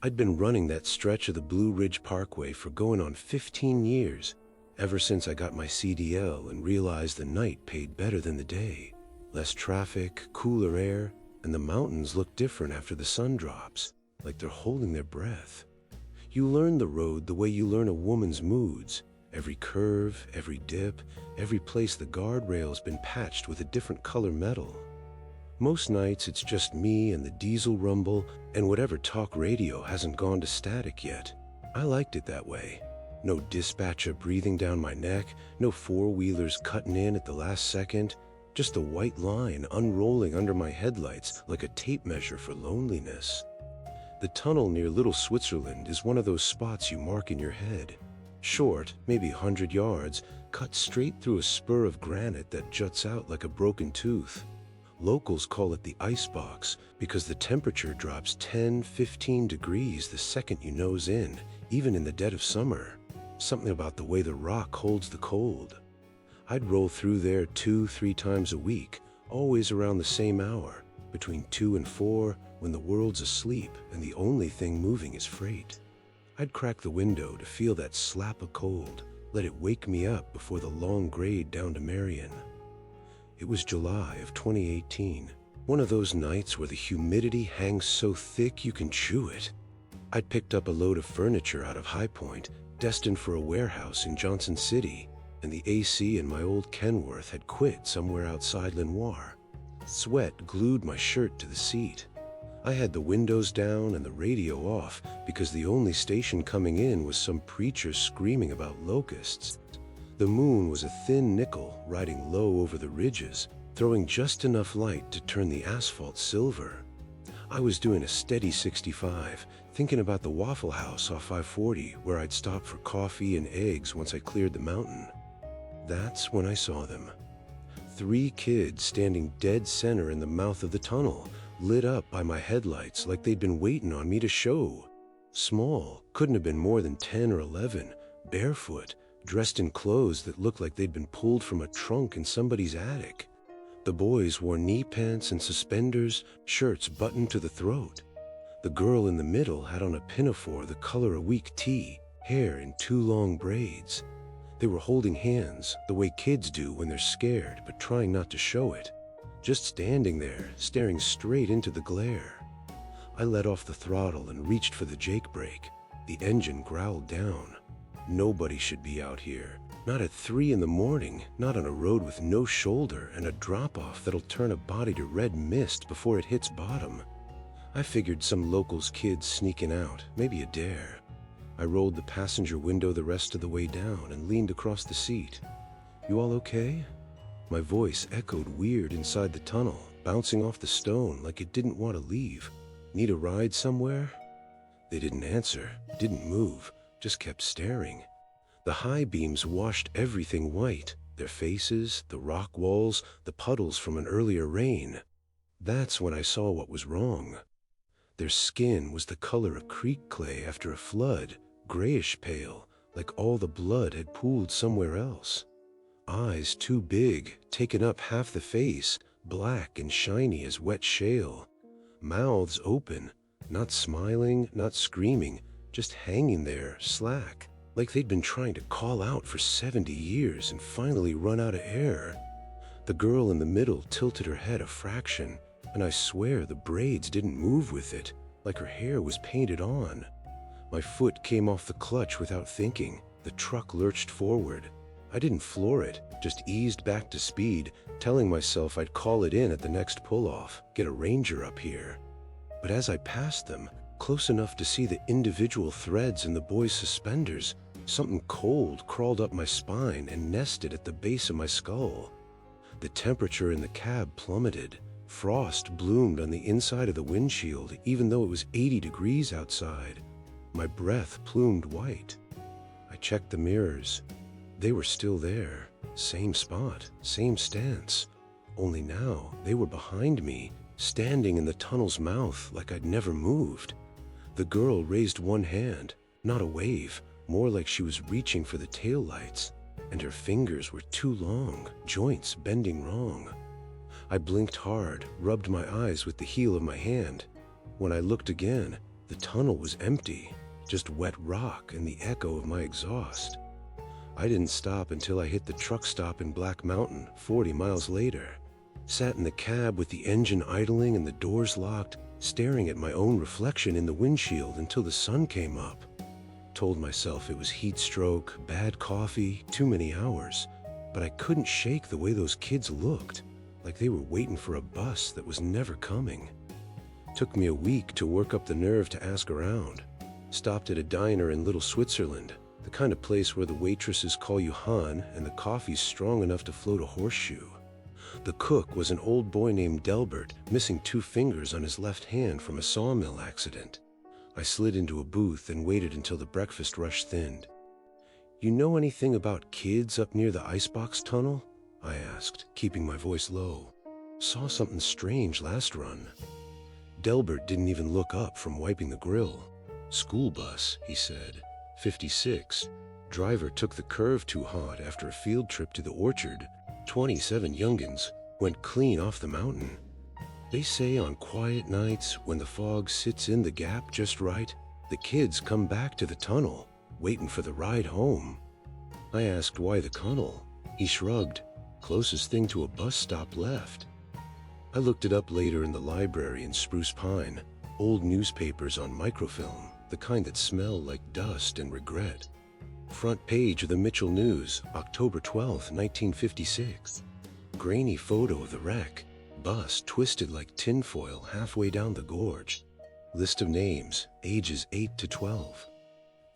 I'd been running that stretch of the Blue Ridge Parkway for going on 15 years, ever since I got my CDL and realized the night paid better than the day. Less traffic, cooler air, and the mountains look different after the sun drops, like they're holding their breath. You learn the road the way you learn a woman's moods. Every curve, every dip, every place the guardrail's been patched with a different color metal. Most nights it's just me and the diesel rumble and whatever talk radio hasn't gone to static yet. I liked it that way. No dispatcher breathing down my neck, no four-wheelers cutting in at the last second, just the white line unrolling under my headlights like a tape measure for loneliness. The tunnel near Little Switzerland is one of those spots you mark in your head. Short, maybe 100 yards, cut straight through a spur of granite that juts out like a broken tooth. Locals call it the icebox because the temperature drops 10-15 degrees the second you nose in, even in the dead of summer. Something about the way the rock holds the cold. I'd roll through there 2-3 times a week, always around the same hour, between 2 and 4, when the world's asleep and the only thing moving is freight. I'd crack the window to feel that slap of cold, let it wake me up before the long grade down to Marion. It was July of 2018, one of those nights where the humidity hangs so thick you can chew it. I'd picked up a load of furniture out of High Point, destined for a warehouse in Johnson City, and the AC in my old Kenworth had quit somewhere outside Lenoir. Sweat glued my shirt to the seat. I had the windows down and the radio off because the only station coming in was some preacher screaming about locusts. The moon was a thin nickel riding low over the ridges, throwing just enough light to turn the asphalt silver. I was doing a steady 65, thinking about the Waffle House off 540 where I'd stop for coffee and eggs once I cleared the mountain. That's when I saw them. 3 kids standing dead center in the mouth of the tunnel, lit up by my headlights like they'd been waiting on me to show. Small, couldn't have been more than 10 or 11, barefoot, dressed in clothes that looked like they'd been pulled from a trunk in somebody's attic. The boys wore knee pants and suspenders, shirts buttoned to the throat. The girl in the middle had on a pinafore the color of weak tea, hair in 2 long braids. They were holding hands, the way kids do when they're scared but trying not to show it. Just standing there, staring straight into the glare. I let off the throttle and reached for the jake brake. The engine growled down. Nobody should be out here. Not at 3 in the morning, not on a road with no shoulder and a drop-off that'll turn a body to red mist before it hits bottom. I figured some locals' kids sneaking out, maybe a dare. I rolled the passenger window the rest of the way down and leaned across the seat. "You all okay?" My voice echoed weird inside the tunnel, bouncing off the stone like it didn't want to leave. "Need a ride somewhere?" They didn't answer, didn't move, just kept staring. The high beams washed everything white, their faces, the rock walls, the puddles from an earlier rain. That's when I saw what was wrong. Their skin was the color of creek clay after a flood, grayish pale, like all the blood had pooled somewhere else. Eyes too big, taking up half the face, black and shiny as wet shale. Mouths open, not smiling, not screaming, just hanging there, slack, like they'd been trying to call out for 70 years and finally run out of air. The girl in the middle tilted her head a fraction, and I swear the braids didn't move with it, like her hair was painted on. My foot came off the clutch without thinking. The truck lurched forward. I didn't floor it, just eased back to speed, telling myself I'd call it in at the next pull-off, get a ranger up here. But as I passed them, close enough to see the individual threads in the boy's suspenders, something cold crawled up my spine and nested at the base of my skull. The temperature in the cab plummeted. Frost bloomed on the inside of the windshield, even though it was 80 degrees outside. My breath plumed white. I checked the mirrors. They were still there. Same spot, same stance. Only now, they were behind me, standing in the tunnel's mouth like I'd never moved. The girl raised one hand, not a wave, more like she was reaching for the taillights, and her fingers were too long, joints bending wrong. I blinked hard, rubbed my eyes with the heel of my hand. When I looked again, The tunnel was empty, just wet rock and the echo of my exhaust. I didn't stop until I hit the truck stop in Black Mountain, 40 miles later. Sat in the cab with the engine idling and the doors locked, staring at my own reflection in the windshield until the sun came up. Told myself it was heat stroke, bad coffee, too many hours, but I couldn't shake the way those kids looked, like they were waiting for a bus that was never coming. Took me a week to work up the nerve to ask around. Stopped at a diner in Little Switzerland, the kind of place where the waitresses call you hon and the coffee's strong enough to float a horseshoe. The cook was an old boy named Delbert, missing 2 fingers on his left hand from a sawmill accident. I slid into a booth and waited until the breakfast rush thinned. "You know anything about kids up near the icebox tunnel?" I asked, keeping my voice low. "Saw something strange last run." Delbert didn't even look up from wiping the grill. "School bus," he said. 56. Driver took the curve too hot after a field trip to the orchard. 27 youngins went clean off the mountain. They say on quiet nights, when the fog sits in the gap just right, the kids come back to the tunnel, waiting for the ride home. I asked why the tunnel. He shrugged. "Closest thing to a bus stop left." I looked it up later in the library in Spruce Pine. Old newspapers on microfilm, the kind that smell like dust and regret. Front page of the Mitchell News, October 12, 1956. Grainy photo of the wreck. Bus twisted like tinfoil halfway down the gorge. List of names, ages 8 to 12.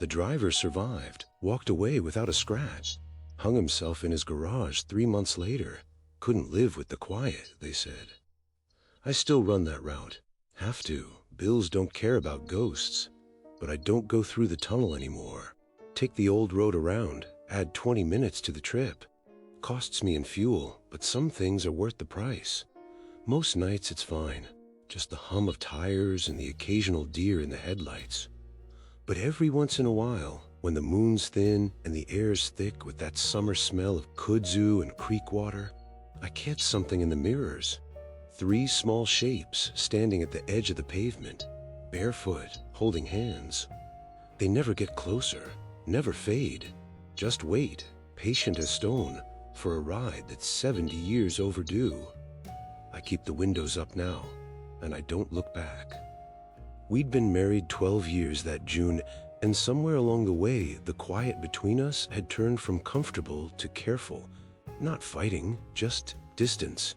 The driver survived, walked away without a scratch. Hung himself in his garage 3 months later. Couldn't live with the quiet, they said. I still run that route. Have to. Bills don't care about ghosts. But I don't go through the tunnel anymore. Take the old road around, add 20 minutes to the trip. Costs me in fuel, but some things are worth the price. Most nights it's fine, just the hum of tires and the occasional deer in the headlights. But every once in a while, when the moon's thin and the air's thick with that summer smell of kudzu and creek water, I catch something in the mirrors. 3 small shapes standing at the edge of the pavement, barefoot, holding hands. They never get closer, never fade. Just wait, patient as stone, for a ride that's 70 years overdue. I keep the windows up now, and I don't look back. We'd been married 12 years that June, and somewhere along the way, the quiet between us had turned from comfortable to careful. Not fighting, just distance.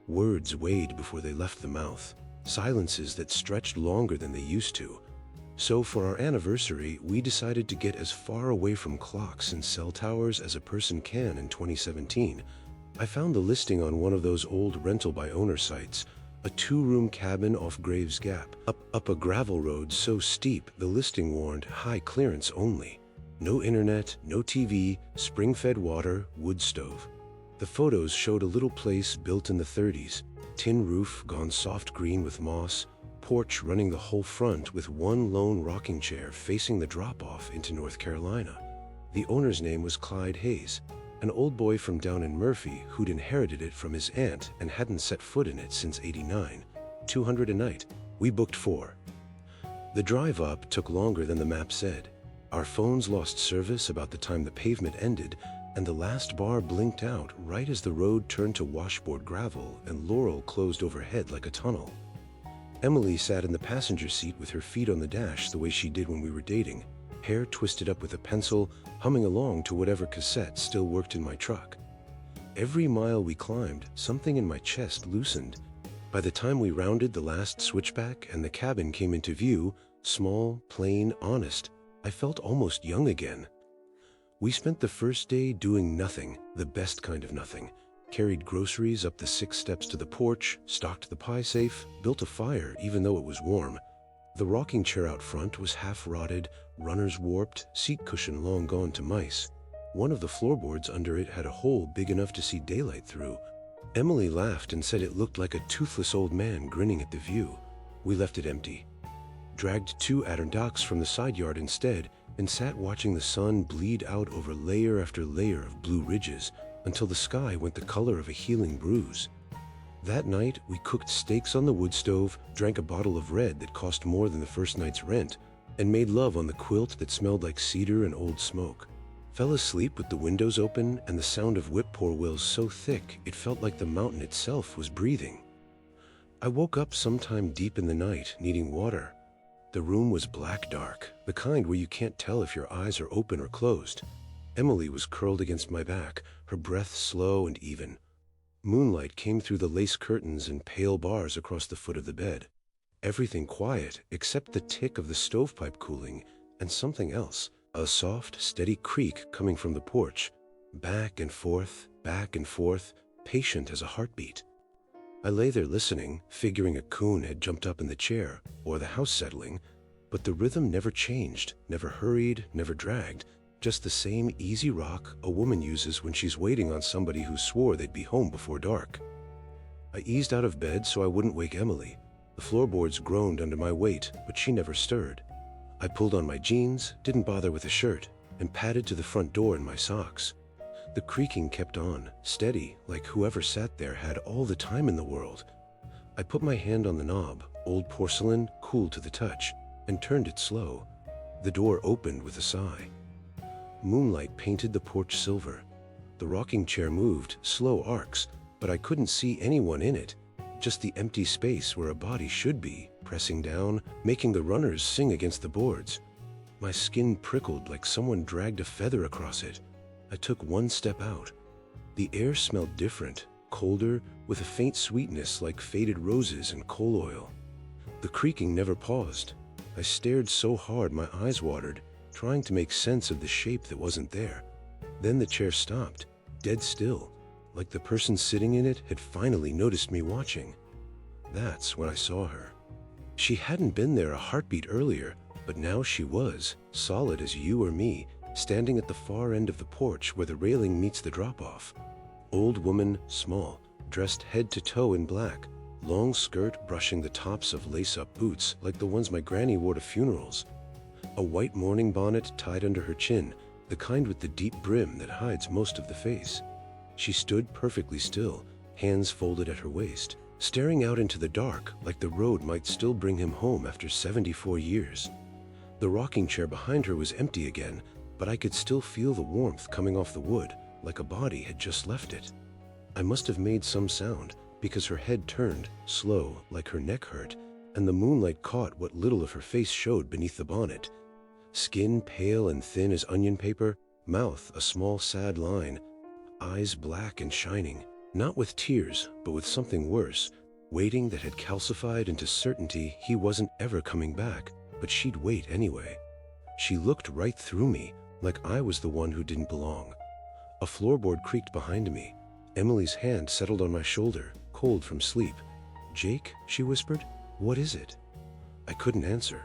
Words weighed before they left the mouth, silences that stretched longer than they used to. So for our anniversary, we decided to get as far away from clocks and cell towers as a person can in 2017. I found the listing on one of those old rental-by-owner sites, a 2-room cabin off Graves Gap, up a gravel road so steep the listing warned high clearance only. No internet, no TV, spring-fed water, wood stove. The photos showed a little place built in the 30s, tin roof gone soft green with moss, porch running the whole front with one lone rocking chair facing the drop-off into North Carolina. The owner's name was Clyde Hayes, an old boy from down in Murphy who'd inherited it from his aunt and hadn't set foot in it since '89. $200 a night. We booked 4. The drive up took longer than the map said. Our phones lost service about the time the pavement ended, and the last bar blinked out right as the road turned to washboard gravel and Laurel closed overhead like a tunnel. Emily sat in the passenger seat with her feet on the dash the way she did when we were dating, hair twisted up with a pencil, humming along to whatever cassette still worked in my truck. Every mile we climbed, something in my chest loosened. By the time we rounded the last switchback and the cabin came into view, small, plain, honest, I felt almost young again. We spent the first day doing nothing, the best kind of nothing. Carried groceries up the 6 steps to the porch, stocked the pie safe, built a fire even though it was warm. The rocking chair out front was half rotted, runners warped, seat cushion long gone to mice. One of the floorboards under it had a hole big enough to see daylight through. Emily laughed and said it looked like a toothless old man grinning at the view. We left it empty. Dragged 2 Adirondacks from the side yard instead, and sat watching the sun bleed out over layer after layer of blue ridges until the sky went the color of a healing bruise. That night, we cooked steaks on the wood stove, drank a bottle of red that cost more than the first night's rent, and made love on the quilt that smelled like cedar and old smoke. Fell asleep with the windows open and the sound of whip-poor wills so thick it felt like the mountain itself was breathing. I woke up sometime deep in the night, needing water. The room was black dark, the kind where you can't tell if your eyes are open or closed. Emily was curled against my back, her breath slow and even. Moonlight came through the lace curtains and pale bars across the foot of the bed. Everything quiet except the tick of the stovepipe cooling and something else, a soft, steady creak coming from the porch, back and forth, patient as a heartbeat. I lay there listening, figuring a coon had jumped up in the chair or the house settling, but the rhythm never changed, never hurried, never dragged. Just the same easy rock a woman uses when she's waiting on somebody who swore they'd be home before dark. I eased out of bed so I wouldn't wake Emily. The floorboards groaned under my weight, but she never stirred. I pulled on my jeans, didn't bother with a shirt, and padded to the front door in my socks. The creaking kept on, steady, like whoever sat there had all the time in the world. I put my hand on the knob, old porcelain, cool to the touch, and turned it slow. The door opened with a sigh. Moonlight painted the porch silver. The rocking chair moved, slow arcs, but I couldn't see anyone in it, just the empty space where a body should be, pressing down, making the runners sing against the boards. My skin prickled like someone dragged a feather across it. I took one step out. The air smelled different, colder, with a faint sweetness like faded roses and coal oil. The creaking never paused. I stared so hard my eyes watered, trying to make sense of the shape that wasn't there. Then the chair stopped, dead still, like the person sitting in it had finally noticed me watching. That's when I saw her. She hadn't been there a heartbeat earlier, but now she was, solid as you or me, standing at the far end of the porch where the railing meets the drop-off. Old woman, small, dressed head to toe in black, long skirt brushing the tops of lace-up boots like the ones my granny wore to funerals. A white mourning bonnet tied under her chin, the kind with the deep brim that hides most of the face. She stood perfectly still, hands folded at her waist, staring out into the dark like the road might still bring him home after 74 years. The rocking chair behind her was empty again, but I could still feel the warmth coming off the wood, like a body had just left it. I must have made some sound, because her head turned, slow, like her neck hurt, and the moonlight caught what little of her face showed beneath the bonnet. Skin pale and thin as onion paper, mouth a small sad line, eyes black and shining, not with tears, but with something worse, waiting that had calcified into certainty he wasn't ever coming back, but she'd wait anyway. She looked right through me, like I was the one who didn't belong. A floorboard creaked behind me. Emily's hand settled on my shoulder, cold from sleep. "Jake," she whispered, "what is it?" I couldn't answer.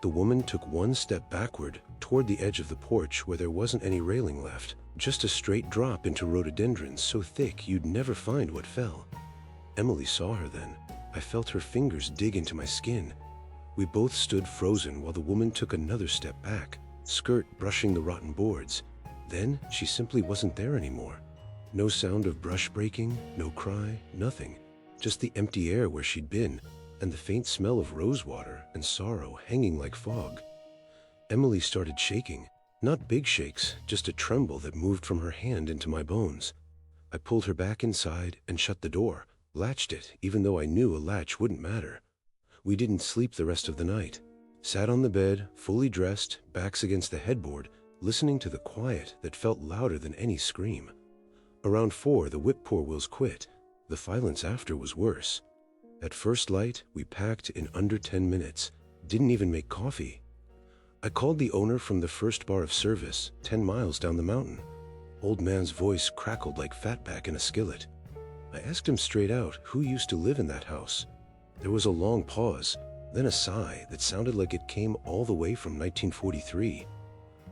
The woman took one step backward, toward the edge of the porch where there wasn't any railing left, just a straight drop into rhododendrons so thick you'd never find what fell. Emily saw her then. I felt her fingers dig into my skin. We both stood frozen while the woman took another step back, skirt brushing the rotten boards. Then she simply wasn't there anymore. No sound of brush breaking, no cry, nothing. Just the empty air where she'd been, and the faint smell of rosewater and sorrow hanging like fog. Emily started shaking. Not big shakes, just a tremble that moved from her hand into my bones. I pulled her back inside and shut the door, latched it even though I knew a latch wouldn't matter. We didn't sleep the rest of the night. Sat on the bed, fully dressed, backs against the headboard, listening to the quiet that felt louder than any scream. Around 4, the whip-poor wills quit. The silence after was worse. At first light, we packed in under 10 minutes. Didn't even make coffee. I called the owner from the first bar of service, 10 miles down the mountain. Old man's voice crackled like fatback in a skillet. I asked him straight out who used to live in that house. There was a long pause, then a sigh that sounded like it came all the way from 1943.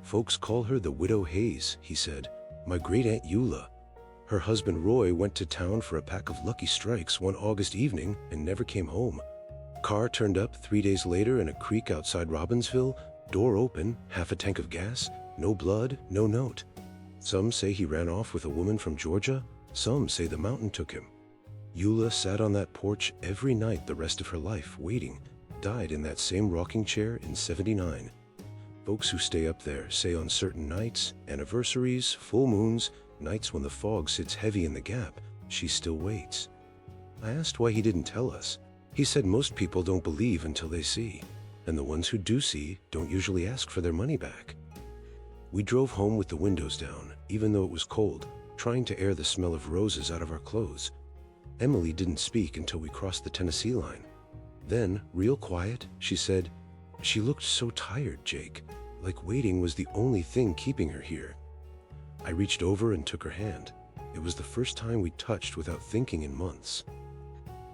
"Folks call her the Widow Hayes," he said. "My great-aunt Eula. Her husband Roy went to town for a pack of Lucky Strikes one August evening and never came home. Car turned up 3 days later in a creek outside Robbinsville, door open, half a tank of gas, no blood, no note. Some say he ran off with a woman from Georgia, some say the mountain took him." Eula sat on that porch every night the rest of her life, waiting, died in that same rocking chair in '79. Folks who stay up there say on certain nights, anniversaries, full moons, nights when the fog sits heavy in the gap, she still waits. I asked why he didn't tell us. He said most people don't believe until they see, and the ones who do see don't usually ask for their money back. We drove home with the windows down, even though it was cold, trying to air the smell of roses out of our clothes. Emily didn't speak until we crossed the Tennessee line. Then, real quiet, she said, "She looked so tired, Jake, like waiting was the only thing keeping her here." I reached over and took her hand. It was the first time we touched without thinking in months.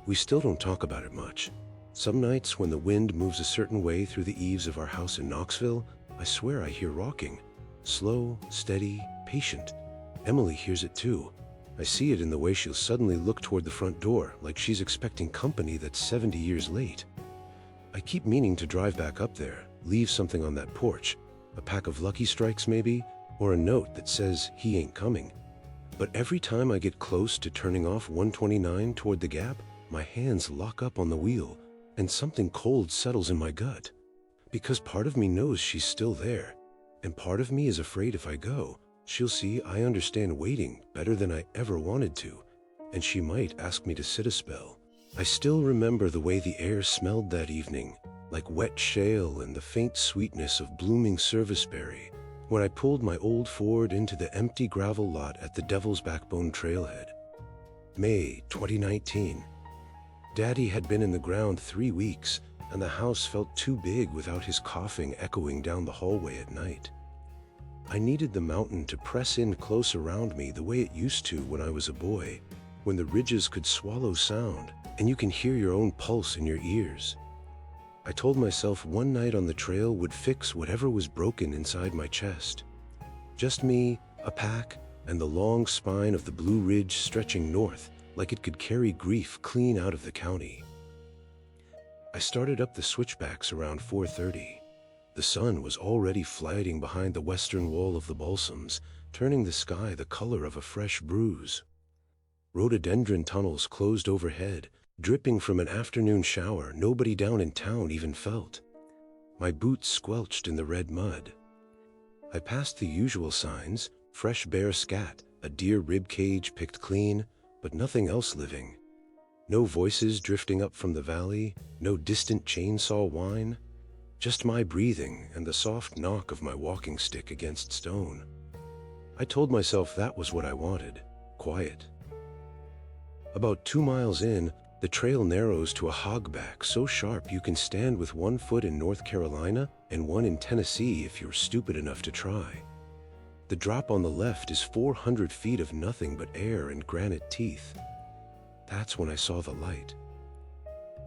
We still don't talk about it much. Some nights when the wind moves a certain way through the eaves of our house in Knoxville, I swear I hear rocking. Slow, steady, patient. Emily hears it too. I see it in the way she'll suddenly look toward the front door, like she's expecting company that's 70 years late. I keep meaning to drive back up there, leave something on that porch, a pack of Lucky Strikes maybe, or a note that says he ain't coming. But every time I get close to turning off 129 toward the gap, my hands lock up on the wheel, and something cold settles in my gut. Because part of me knows she's still there, and part of me is afraid if I go, she'll see I understand waiting better than I ever wanted to, and she might ask me to sit a spell. I still remember the way the air smelled that evening, like wet shale and the faint sweetness of blooming serviceberry, when I pulled my old Ford into the empty gravel lot at the Devil's Backbone trailhead. May 2019. Daddy had been in the ground 3 weeks, and the house felt too big without his coughing echoing down the hallway at night. I needed the mountain to press in close around me the way it used to when I was a boy, when the ridges could swallow sound, and you can hear your own pulse in your ears. I told myself one night on the trail would fix whatever was broken inside my chest. Just me, a pack, and the long spine of the Blue Ridge stretching north, like it could carry grief clean out of the county. I started up the switchbacks around 4:30. The sun was already flighting behind the western wall of the balsams, turning the sky the color of a fresh bruise. Rhododendron tunnels closed overhead, dripping from an afternoon shower nobody down in town even felt. My boots squelched in the red mud. I passed the usual signs: fresh bear scat, a deer rib cage picked clean, but nothing else living. No voices drifting up from the valley, no distant chainsaw whine, just my breathing and the soft knock of my walking stick against stone. I told myself that was what I wanted, quiet. About 2 miles in, the trail narrows to a hogback so sharp you can stand with one foot in North Carolina and one in Tennessee if you're stupid enough to try. The drop on the left is 400 feet of nothing but air and granite teeth. That's when I saw the light.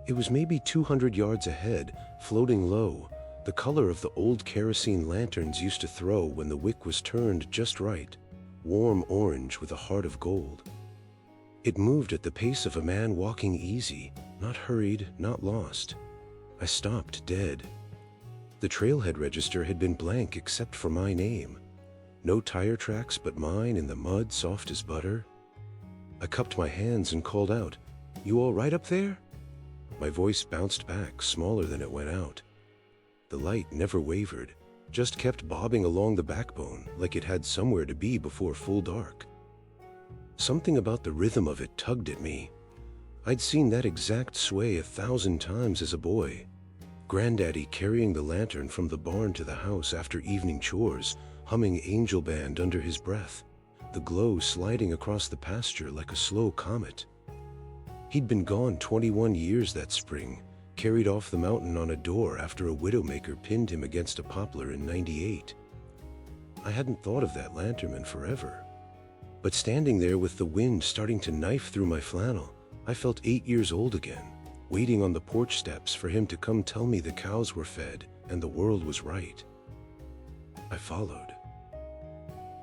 It was maybe 200 yards ahead, floating low, the color of the old kerosene lanterns used to throw when the wick was turned just right, warm orange with a heart of gold. It moved at the pace of a man walking easy, not hurried, not lost. I stopped dead. The trailhead register had been blank except for my name. No tire tracks but mine in the mud soft as butter. I cupped my hands and called out, "You all right up there?" My voice bounced back, smaller than it went out. The light never wavered, just kept bobbing along the backbone like it had somewhere to be before full dark. Something about the rhythm of it tugged at me. I'd seen that exact sway 1,000 times as a boy. Granddaddy carrying the lantern from the barn to the house after evening chores, humming Angel Band under his breath, the glow sliding across the pasture like a slow comet. He'd been gone 21 years that spring, carried off the mountain on a door after a widowmaker pinned him against a poplar in '98. I hadn't thought of that lantern in forever. But standing there with the wind starting to knife through my flannel, I felt 8 years old again, waiting on the porch steps for him to come tell me the cows were fed and the world was right. I followed.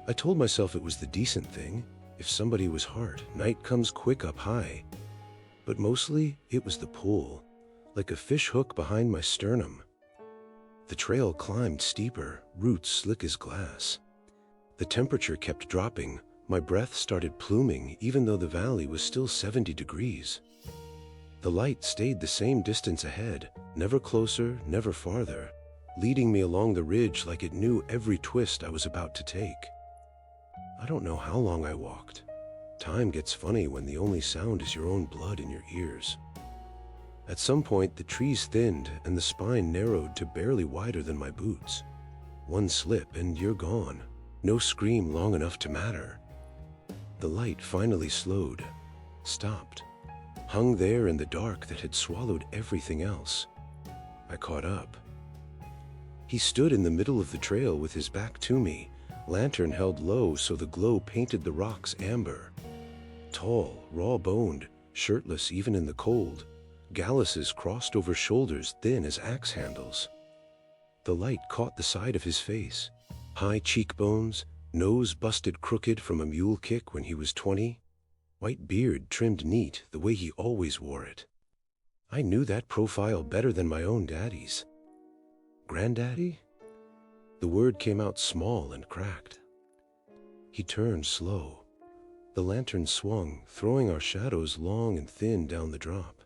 I told myself it was the decent thing. If somebody was hurt, night comes quick up high. But mostly, it was the pull, like a fish hook behind my sternum. The trail climbed steeper, roots slick as glass. The temperature kept dropping, My breath started pluming even though the valley was still 70 degrees. The light stayed the same distance ahead, never closer, never farther, leading me along the ridge like it knew every twist I was about to take. I don't know how long I walked. Time gets funny when the only sound is your own blood in your ears. At some point, the trees thinned and the spine narrowed to barely wider than my boots. One slip and you're gone. No scream long enough to matter. The light finally slowed, stopped, hung there in the dark that had swallowed everything else. I caught up. He stood in the middle of the trail with his back to me, lantern held low so the glow painted the rocks amber. Tall, raw-boned, shirtless even in the cold, galluses crossed over shoulders thin as axe handles. The light caught the side of his face, high cheekbones, nose busted crooked from a mule kick when he was 20, white beard trimmed neat the way he always wore it. I knew that profile better than my own daddy's. Granddaddy? The word came out small and cracked. He turned slow. The lantern swung, throwing our shadows long and thin down the drop.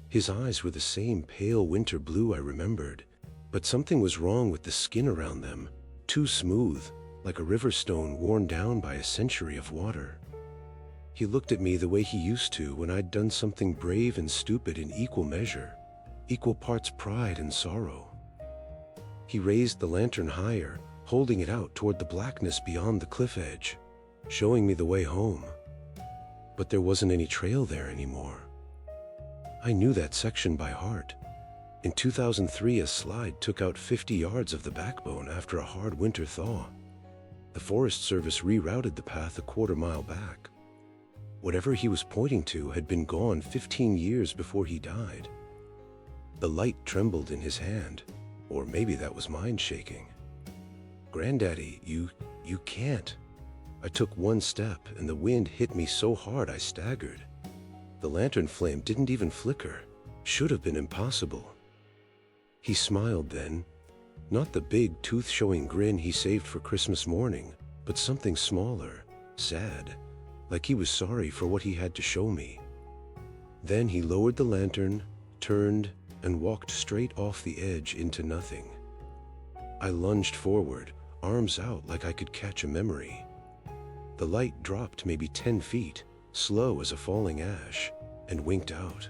His eyes were the same pale winter blue I remembered, but something was wrong with the skin around them, too smooth, like a river stone worn down by a century of water. He looked at me the way he used to when I'd done something brave and stupid in equal measure, equal parts pride and sorrow. He raised the lantern higher, holding it out toward the blackness beyond the cliff edge, showing me the way home. But there wasn't any trail there anymore. I knew that section by heart. In 2003, a slide took out 50 yards of the backbone after a hard winter thaw. The Forest Service rerouted the path a quarter-mile back. Whatever he was pointing to had been gone 15 years before he died. The light trembled in his hand, or maybe that was mine shaking. Granddaddy, you can't. I took one step and the wind hit me so hard I staggered. The lantern flame didn't even flicker. Should have been impossible. He smiled then, not the big tooth-showing grin he saved for Christmas morning, but something smaller, sad, like he was sorry for what he had to show me. Then he lowered the lantern, turned, and walked straight off the edge into nothing. I lunged forward, arms out like I could catch a memory. The light dropped maybe 10 feet, slow as a falling ash, and winked out.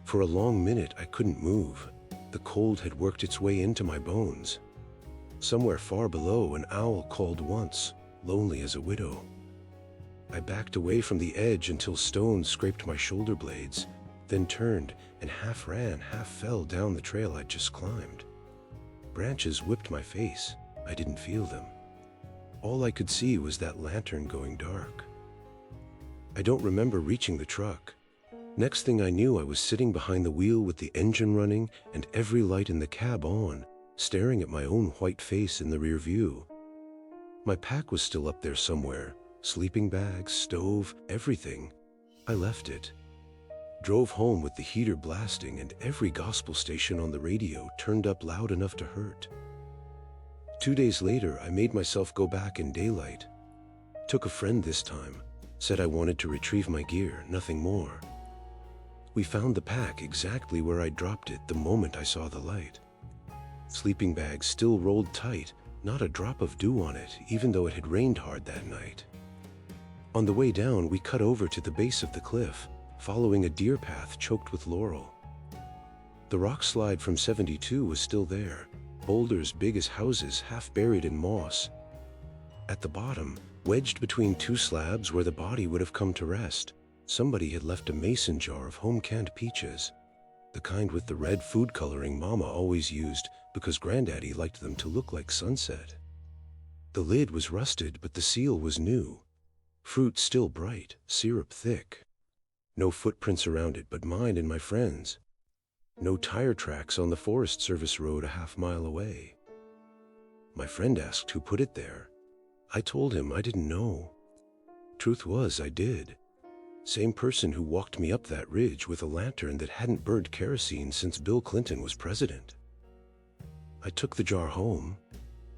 For a long minute I couldn't move. The cold had worked its way into my bones. Somewhere far below, an owl called once, lonely as a widow. I backed away from the edge until stones scraped my shoulder blades, then turned and half ran, half fell down the trail I'd just climbed. Branches whipped my face. I didn't feel them. All I could see was that lantern going dark. I don't remember reaching the truck. Next thing I knew, I was sitting behind the wheel with the engine running and every light in the cab on, staring at my own white face in the rear view. My pack was still up there somewhere, sleeping bags, stove, everything. I left it. Drove home with the heater blasting and every gospel station on the radio turned up loud enough to hurt. 2 days later, I made myself go back in daylight. Took a friend this time, said I wanted to retrieve my gear, nothing more. We found the pack exactly where I dropped it the moment I saw the light. Sleeping bags still rolled tight, not a drop of dew on it, even though it had rained hard that night. On the way down, we cut over to the base of the cliff, following a deer path choked with laurel. The rock slide from 72 was still there, boulders big as houses half buried in moss. At the bottom, wedged between two slabs where the body would have come to rest, somebody had left a mason jar of home-canned peaches, the kind with the red food coloring Mama always used because Granddaddy liked them to look like sunset. The lid was rusted, but the seal was new. Fruit still bright, syrup thick. No footprints around it but mine and my friends. No tire tracks on the Forest Service road a half-mile away. My friend asked who put it there. I told him I didn't know. Truth was, I did. Same person who walked me up that ridge with a lantern that hadn't burned kerosene since Bill Clinton was president. I took the jar home,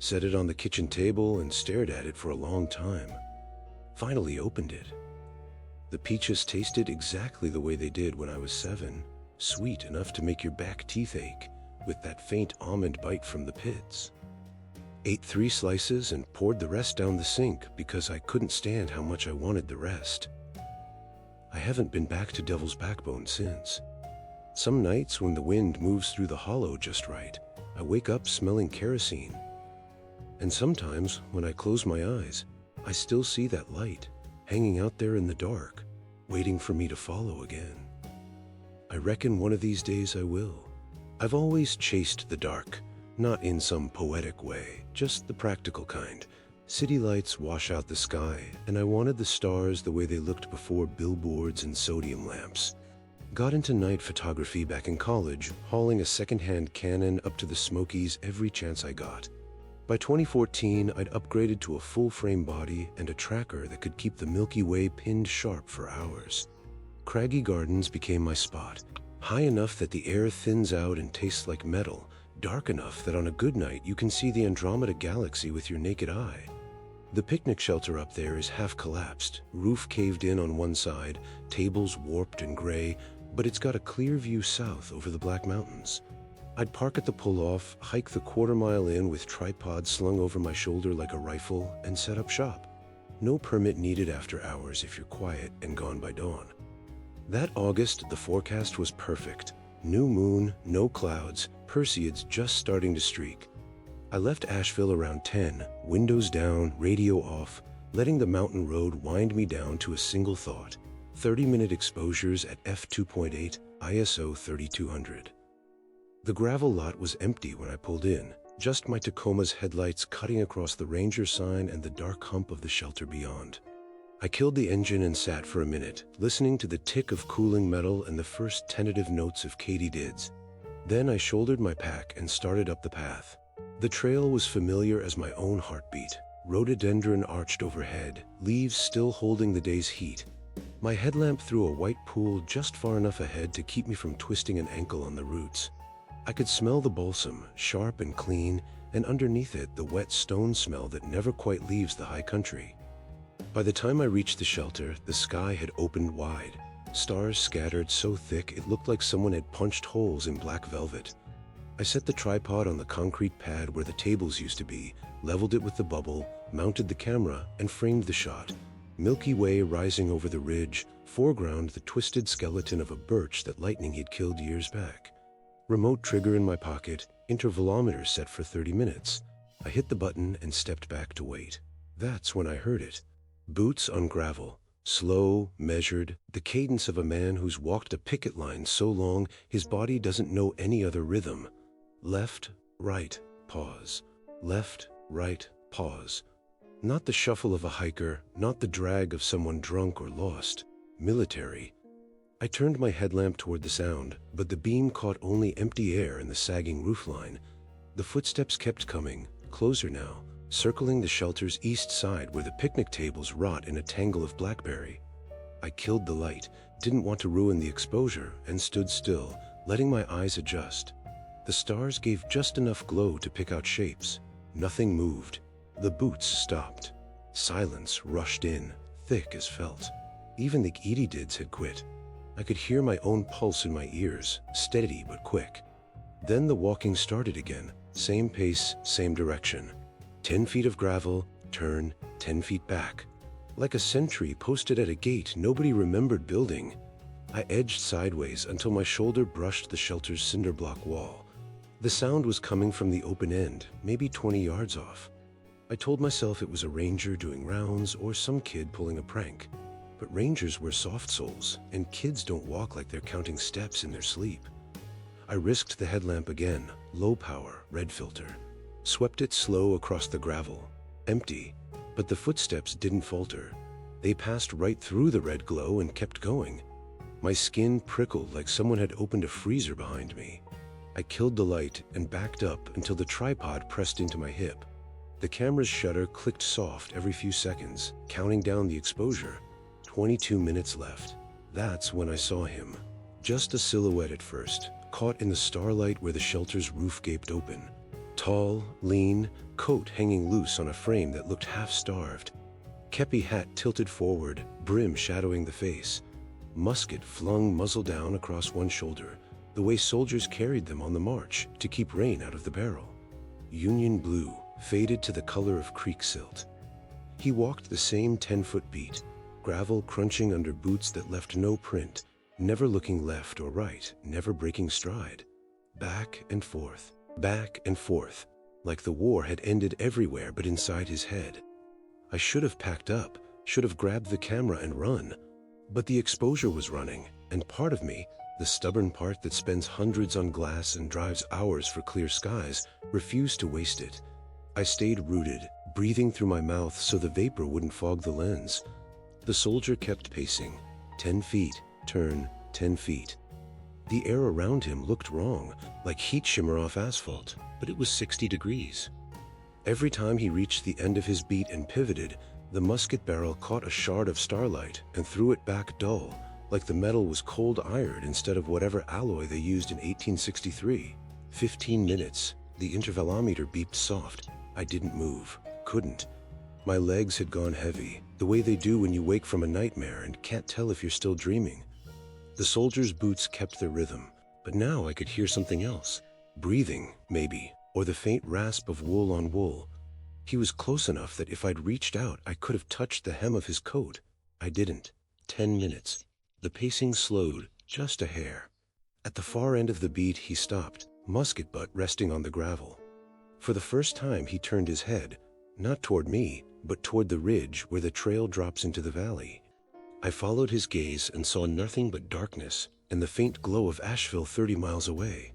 set it on the kitchen table, and stared at it for a long time. Finally opened it. The peaches tasted exactly the way they did when I was 7, sweet enough to make your back teeth ache, with that faint almond bite from the pits. Ate 3 slices and poured the rest down the sink because I couldn't stand how much I wanted the rest. I haven't been back to Devil's Backbone since. Some nights when the wind moves through the hollow just right, I wake up smelling kerosene. And sometimes when I close my eyes, I still see that light hanging out there in the dark, waiting for me to follow again. I reckon one of these days I will. I've always chased the dark, not in some poetic way, just the practical kind. City lights wash out the sky, and I wanted the stars the way they looked before billboards and sodium lamps. Got into night photography back in college, hauling a second-hand Canon up to the Smokies every chance I got. By 2014, I'd upgraded to a full-frame body and a tracker that could keep the Milky Way pinned sharp for hours. Craggy Gardens became my spot, high enough that the air thins out and tastes like metal, dark enough that on a good night you can see the Andromeda Galaxy with your naked eye. The picnic shelter up there is half collapsed, roof caved in on one side, tables warped and gray, but it's got a clear view south over the Black Mountains. I'd park at the pull-off, hike the quarter-mile in with tripod slung over my shoulder like a rifle, and set up shop. No permit needed after hours if you're quiet and gone by dawn. That August, the forecast was perfect. New moon, no clouds, Perseids just starting to streak. I left Asheville around 10, windows down, radio off, letting the mountain road wind me down to a single thought. 30-minute exposures at f2.8, ISO 3200. The gravel lot was empty when I pulled in, just my Tacoma's headlights cutting across the ranger sign and the dark hump of the shelter beyond. I killed the engine and sat for a minute, listening to the tick of cooling metal and the first tentative notes of katydids. Then I shouldered my pack and started up the path. The trail was familiar as my own heartbeat. Rhododendron arched overhead, leaves still holding the day's heat. My headlamp threw a white pool just far enough ahead to keep me from twisting an ankle on the roots. I could smell the balsam, sharp and clean, and underneath it the wet stone smell that never quite leaves the high country. By the time I reached the shelter, the sky had opened wide. Stars scattered so thick it looked like someone had punched holes in black velvet. I set the tripod on the concrete pad where the tables used to be, leveled it with the bubble, mounted the camera, and framed the shot. Milky Way rising over the ridge, foreground the twisted skeleton of a birch that lightning had killed years back. Remote trigger in my pocket, intervalometer set for 30 minutes. I hit the button and stepped back to wait. That's when I heard it. Boots on gravel, slow, measured, the cadence of a man who's walked a picket line so long his body doesn't know any other rhythm. Left, right, pause. Left, right, pause. Not the shuffle of a hiker, not the drag of someone drunk or lost. Military. I turned my headlamp toward the sound, but the beam caught only empty air in the sagging roofline. The footsteps kept coming, closer now, circling the shelter's east side where the picnic tables rot in a tangle of blackberry. I killed the light, didn't want to ruin the exposure, and stood still, letting my eyes adjust. The stars gave just enough glow to pick out shapes. Nothing moved. The boots stopped. Silence rushed in, thick as felt. Even the katydids had quit. I could hear my own pulse in my ears, steady but quick. Then the walking started again, same pace, same direction. 10 feet of gravel, turn, 10 feet back. Like a sentry posted at a gate nobody remembered building. I edged sideways until my shoulder brushed the shelter's cinder block wall. The sound was coming from the open end, maybe 20 yards off. I told myself it was a ranger doing rounds or some kid pulling a prank. But rangers wear soft soles, and kids don't walk like they're counting steps in their sleep. I risked the headlamp again, low power, red filter. Swept it slow across the gravel. Empty, but the footsteps didn't falter. They passed right through the red glow and kept going. My skin prickled like someone had opened a freezer behind me. I killed the light and backed up until the tripod pressed into my hip. The camera's shutter clicked soft every few seconds, counting down the exposure. 22 minutes left. That's when I saw him. Just a silhouette at first, caught in the starlight where the shelter's roof gaped open. Tall, lean, coat hanging loose on a frame that looked half-starved. Kepi hat tilted forward, brim shadowing the face. Musket flung muzzle down across one shoulder, the way soldiers carried them on the march to keep rain out of the barrel. Union blue, faded to the color of creek silt. He walked the same 10-foot beat, gravel crunching under boots that left no print, never looking left or right, never breaking stride. Back and forth, like the war had ended everywhere but inside his head. I should have packed up, should have grabbed the camera and run. But the exposure was running, and part of me, the stubborn part that spends hundreds on glass and drives hours for clear skies, refused to waste it. I stayed rooted, breathing through my mouth so the vapor wouldn't fog the lens. The soldier kept pacing. 10 feet, turn, 10 feet. The air around him looked wrong, like heat shimmer off asphalt, but it was 60 degrees. Every time he reached the end of his beat and pivoted, the musket barrel caught a shard of starlight and threw it back dull, like the metal was cold iron instead of whatever alloy they used in 1863. 15 minutes. The intervalometer beeped soft. I didn't move. Couldn't. My legs had gone heavy, the way they do when you wake from a nightmare and can't tell if you're still dreaming. The soldier's boots kept their rhythm, but now I could hear something else. Breathing, maybe, or the faint rasp of wool on wool. He was close enough that if I'd reached out, I could have touched the hem of his coat. I didn't. 10 minutes. The pacing slowed, just a hair. At the far end of the beat, he stopped, musket butt resting on the gravel. For the first time, he turned his head, not toward me, but toward the ridge where the trail drops into the valley. I followed his gaze and saw nothing but darkness and the faint glow of Asheville 30 miles away.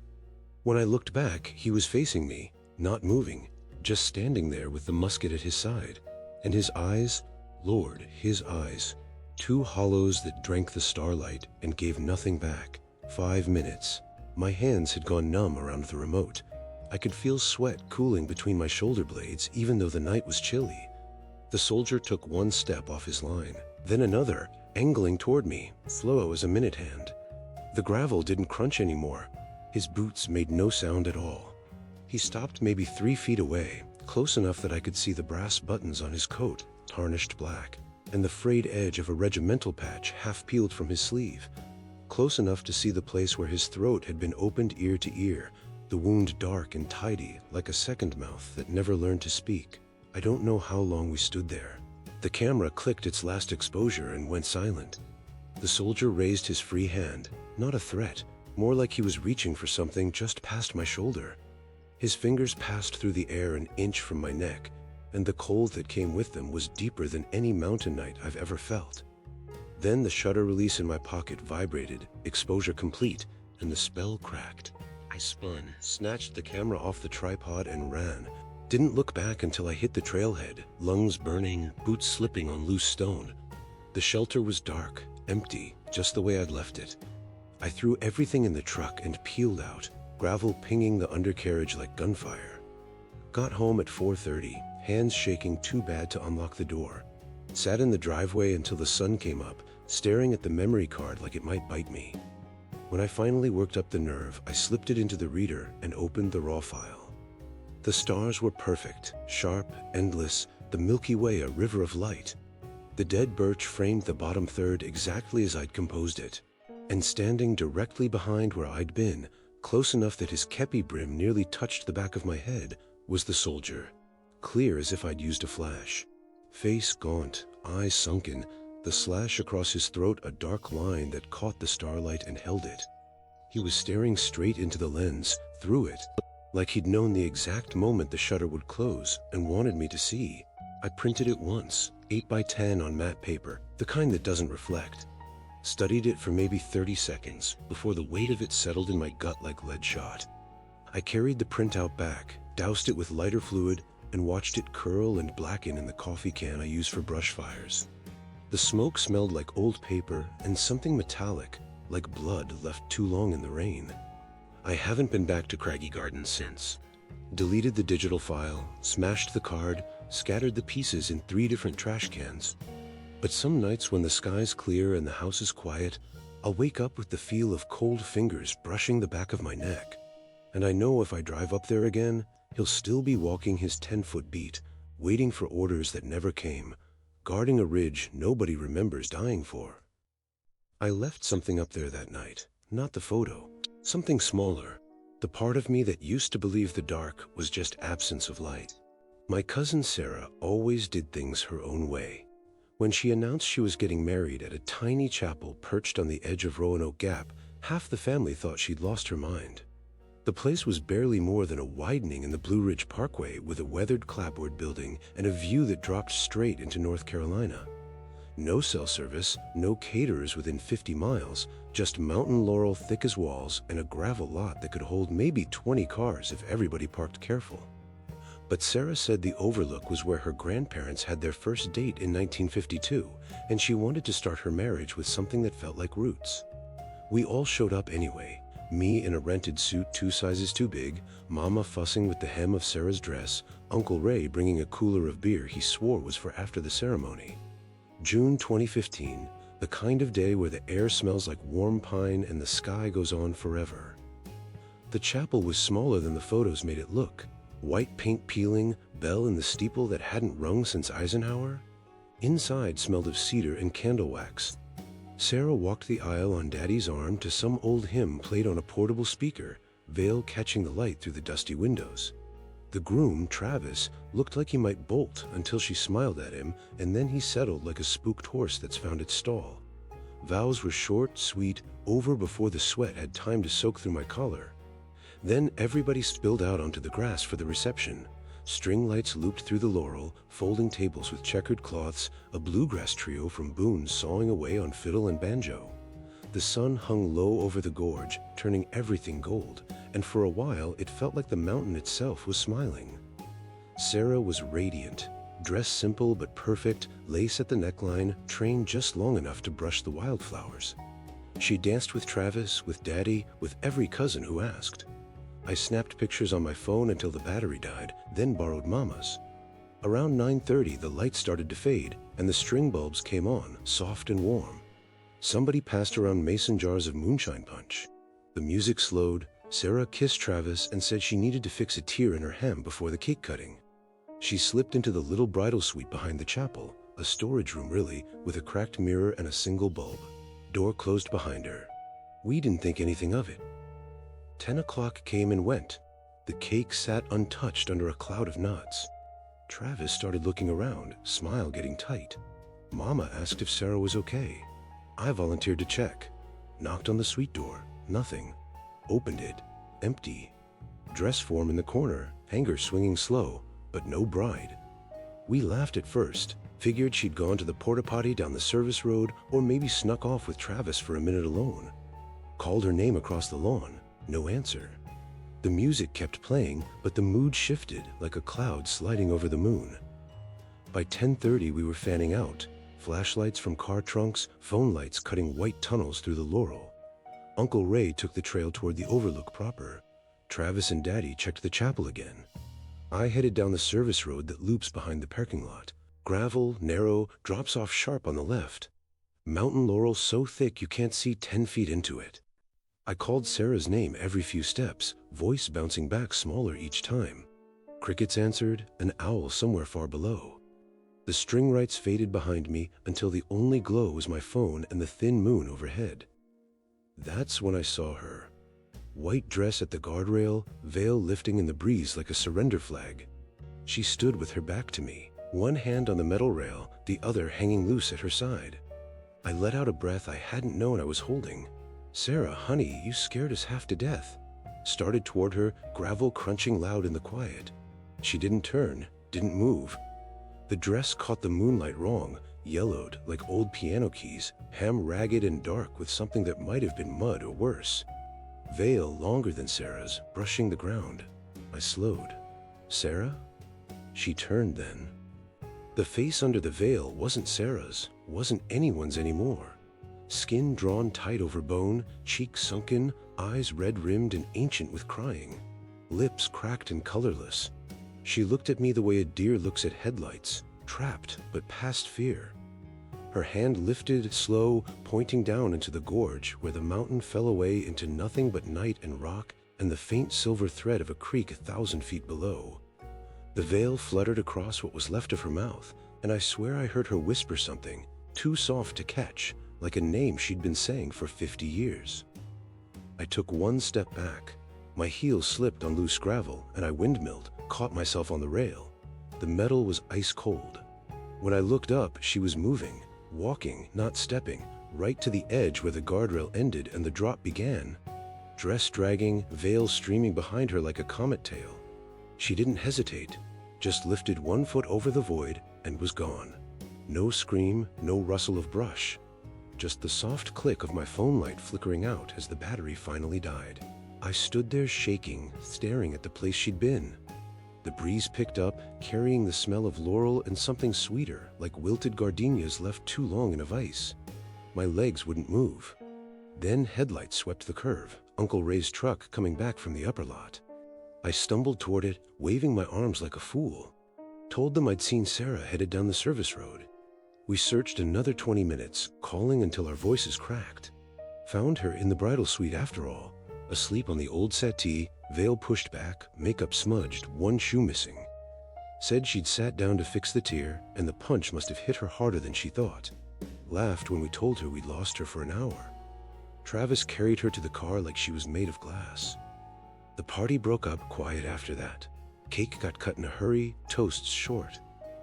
When I looked back, he was facing me, not moving, just standing there with the musket at his side. And his eyes, Lord, his eyes, two hollows that drank the starlight and gave nothing back. 5 minutes. My hands had gone numb around the remote. I could feel sweat cooling between my shoulder blades even though the night was chilly. The soldier took one step off his line, then another, angling toward me, slow as a minute hand. The gravel didn't crunch anymore. His boots made no sound at all. He stopped maybe 3 feet away, close enough that I could see the brass buttons on his coat, tarnished black, and the frayed edge of a regimental patch half peeled from his sleeve. Close enough to see the place where his throat had been opened ear to ear, the wound dark and tidy, like a second mouth that never learned to speak. I don't know how long we stood there. The camera clicked its last exposure and went silent. The soldier raised his free hand, not a threat, more like he was reaching for something just past my shoulder. His fingers passed through the air an inch from my neck, and the cold that came with them was deeper than any mountain night I've ever felt. Then the shutter release in my pocket vibrated, exposure complete, and the spell cracked. I spun, snatched the camera off the tripod and ran. Didn't look back until I hit the trailhead, lungs burning, boots slipping on loose stone. The shelter was dark, empty, just the way I'd left it. I threw everything in the truck and peeled out, gravel pinging the undercarriage like gunfire. Got home at 4:30, hands shaking too bad to unlock the door. Sat in the driveway until the sun came up, staring at the memory card like it might bite me. When I finally worked up the nerve, I slipped it into the reader and opened the raw file. The stars were perfect, sharp, endless, the Milky Way a river of light. The dead birch framed the bottom third exactly as I'd composed it. And standing directly behind where I'd been, close enough that his kepi brim nearly touched the back of my head, was the soldier, clear as if I'd used a flash. Face gaunt, eyes sunken, the slash across his throat a dark line that caught the starlight and held it. He was staring straight into the lens, through it, like he'd known the exact moment the shutter would close and wanted me to see. I printed it once, 8 by 10 on matte paper, the kind that doesn't reflect. Studied it for maybe 30 seconds before the weight of it settled in my gut like lead shot. I carried the printout back, doused it with lighter fluid, and watched it curl and blacken in the coffee can I use for brush fires. The smoke smelled like old paper and something metallic, like blood left too long in the rain. I haven't been back to Craggy Gardens since. Deleted the digital file, smashed the card, scattered the pieces in 3 different trash cans. But some nights when the sky's clear and the house is quiet, I'll wake up with the feel of cold fingers brushing the back of my neck. And I know if I drive up there again, He'll still be walking his 10-foot beat, waiting for orders that never came, guarding a ridge nobody remembers dying for. I left something up there that night, not the photo, something smaller, the part of me that used to believe the dark was just absence of light. My cousin Sarah always did things her own way. When she announced she was getting married at a tiny chapel perched on the edge of Roanoke Gap, half the family thought she'd lost her mind. The place was barely more than a widening in the Blue Ridge Parkway with a weathered clapboard building and a view that dropped straight into North Carolina. No cell service, no caterers within 50 miles, just mountain laurel thick as walls and a gravel lot that could hold maybe 20 cars if everybody parked careful. But Sarah said the overlook was where her grandparents had their first date in 1952, and she wanted to start her marriage with something that felt like roots. We all showed up anyway, me in a rented suit 2 sizes too big, Mama fussing with the hem of Sarah's dress, Uncle Ray bringing a cooler of beer he swore was for after the ceremony. June 2015, the kind of day where the air smells like warm pine and the sky goes on forever. The chapel was smaller than the photos made it look. White paint peeling, bell in the steeple that hadn't rung since Eisenhower. Inside smelled of cedar and candle wax. Sarah walked the aisle on Daddy's arm to some old hymn played on a portable speaker, veil catching the light through the dusty windows. The groom, Travis, looked like he might bolt until she smiled at him, and then he settled like a spooked horse that's found its stall. Vows were short, sweet, over before the sweat had time to soak through my collar. Then everybody spilled out onto the grass for the reception. String lights looped through the laurel, folding tables with checkered cloths, a bluegrass trio from Boone sawing away on fiddle and banjo. The sun hung low over the gorge, turning everything gold, and for a while it felt like the mountain itself was smiling. Sarah was radiant, dressed simple but perfect, lace at the neckline, trained just long enough to brush the wildflowers. She danced with Travis, with Daddy, with every cousin who asked. I snapped pictures on my phone until the battery died, then borrowed Mama's. Around 9:30, the lights started to fade, and the string bulbs came on, soft and warm. Somebody passed around mason jars of moonshine punch. The music slowed. Sarah kissed Travis and said she needed to fix a tear in her hem before the cake cutting. She slipped into the little bridal suite behind the chapel, a storage room really, with a cracked mirror and a single bulb. Door closed behind her. We didn't think anything of it. 10 o'clock came and went. The cake sat untouched under a cloud of nuts. Travis started looking around, smile getting tight. Mama asked if Sarah was okay. I volunteered to check. Knocked on the suite door. Nothing. Opened it. Empty. Dress form in the corner, hanger swinging slow, but no bride. We laughed at first, figured she'd gone to the porta potty down the service road or maybe snuck off with Travis for a minute alone. Called her name across the lawn. No answer. The music kept playing, but the mood shifted like a cloud sliding over the moon. By 10:30 we were fanning out, flashlights from car trunks, phone lights cutting white tunnels through the laurel. Uncle Ray took the trail toward the overlook proper. Travis and Daddy checked the chapel again. I headed down the service road that loops behind the parking lot. Gravel, narrow, drops off sharp on the left. Mountain laurel so thick you can't see 10 feet into it. I called Sarah's name every few steps, voice bouncing back smaller each time. Crickets answered, an owl somewhere far below. The string lights faded behind me until the only glow was my phone and the thin moon overhead. That's when I saw her. White dress at the guardrail, veil lifting in the breeze like a surrender flag. She stood with her back to me, one hand on the metal rail, the other hanging loose at her side. I let out a breath I hadn't known I was holding. Sarah, honey, you scared us half to death. Started toward her, gravel crunching loud in the quiet. She didn't turn, didn't move. The dress caught the moonlight wrong, yellowed like old piano keys, hem ragged and dark with something that might have been mud or worse. Veil longer than Sarah's, brushing the ground. I slowed. Sarah? She turned then. The face under the veil wasn't Sarah's, wasn't anyone's anymore. Skin drawn tight over bone, cheeks sunken, eyes red-rimmed and ancient with crying. Lips cracked and colorless. She looked at me the way a deer looks at headlights, trapped but past fear. Her hand lifted, slow, pointing down into the gorge where the mountain fell away into nothing but night and rock and the faint silver thread of a creek 1,000 feet below. The veil fluttered across what was left of her mouth, and I swear I heard her whisper something, too soft to catch, like a name she'd been saying for 50 years. I took one step back. My heel slipped on loose gravel, and I windmilled, caught myself on the rail. The metal was ice cold. When I looked up, she was moving, walking, not stepping, right to the edge where the guardrail ended and the drop began. Dress dragging, veil streaming behind her like a comet tail. She didn't hesitate, just lifted one foot over the void and was gone. No scream, no rustle of brush. Just the soft click of my phone light flickering out as the battery finally died. I stood there shaking, staring at the place she'd been. The breeze picked up, carrying the smell of laurel and something sweeter, like wilted gardenias left too long in a vise. My legs wouldn't move. Then headlights swept the curve, Uncle Ray's truck coming back from the upper lot. I stumbled toward it, waving my arms like a fool. Told them I'd seen Sarah headed down the service road. We searched another 20 minutes, calling until our voices cracked. Found her in the bridal suite after all, asleep on the old settee, veil pushed back, makeup smudged, one shoe missing. Said she'd sat down to fix the tear, and the punch must have hit her harder than she thought. Laughed when we told her we'd lost her for an hour. Travis carried her to the car like she was made of glass. The party broke up quiet after that. Cake got cut in a hurry, toasts short.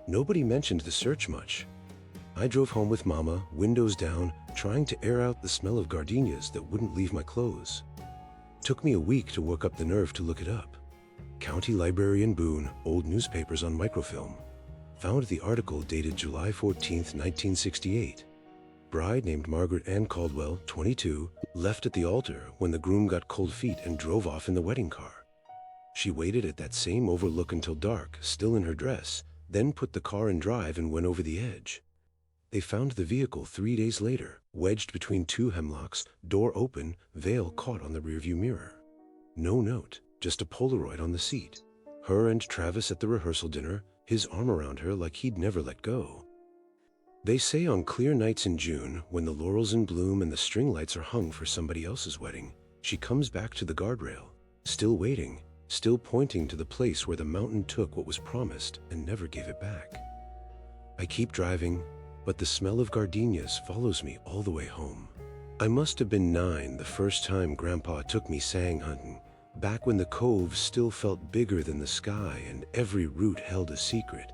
Nobody mentioned the search much. I drove home with Mama, windows down, trying to air out the smell of gardenias that wouldn't leave my clothes. Took me a week to work up the nerve to look it up. County Library in Boone, old newspapers on microfilm. Found the article dated July 14, 1968. Bride named Margaret Ann Caldwell, 22, left at the altar when the groom got cold feet and drove off in the wedding car. She waited at that same overlook until dark, still in her dress, then put the car in drive and went over the edge. They found the vehicle 3 days later, wedged between two hemlocks, door open, veil caught on the rearview mirror. No note, just a Polaroid on the seat. Her and Travis at the rehearsal dinner, his arm around her like he'd never let go. They say on clear nights in June, when the laurel's in bloom and the string lights are hung for somebody else's wedding, she comes back to the guardrail, still waiting, still pointing to the place where the mountain took what was promised and never gave it back. I keep driving, but the smell of gardenias follows me all the way home. I must have been 9 the first time Grandpa took me sang hunting, back when the cove still felt bigger than the sky and every root held a secret.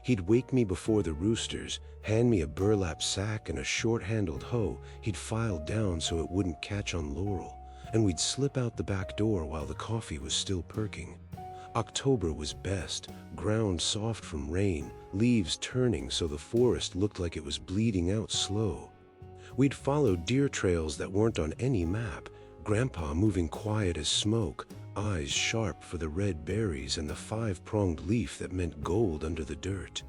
He'd wake me before the roosters, hand me a burlap sack and a short-handled hoe he'd filed down so it wouldn't catch on laurel, and we'd slip out the back door while the coffee was still perking. October was best, ground soft from rain, leaves turning so the forest looked like it was bleeding out slow. We'd follow deer trails that weren't on any map, Grandpa moving quiet as smoke, eyes sharp for the red berries and the 5-pronged leaf that meant gold under the dirt.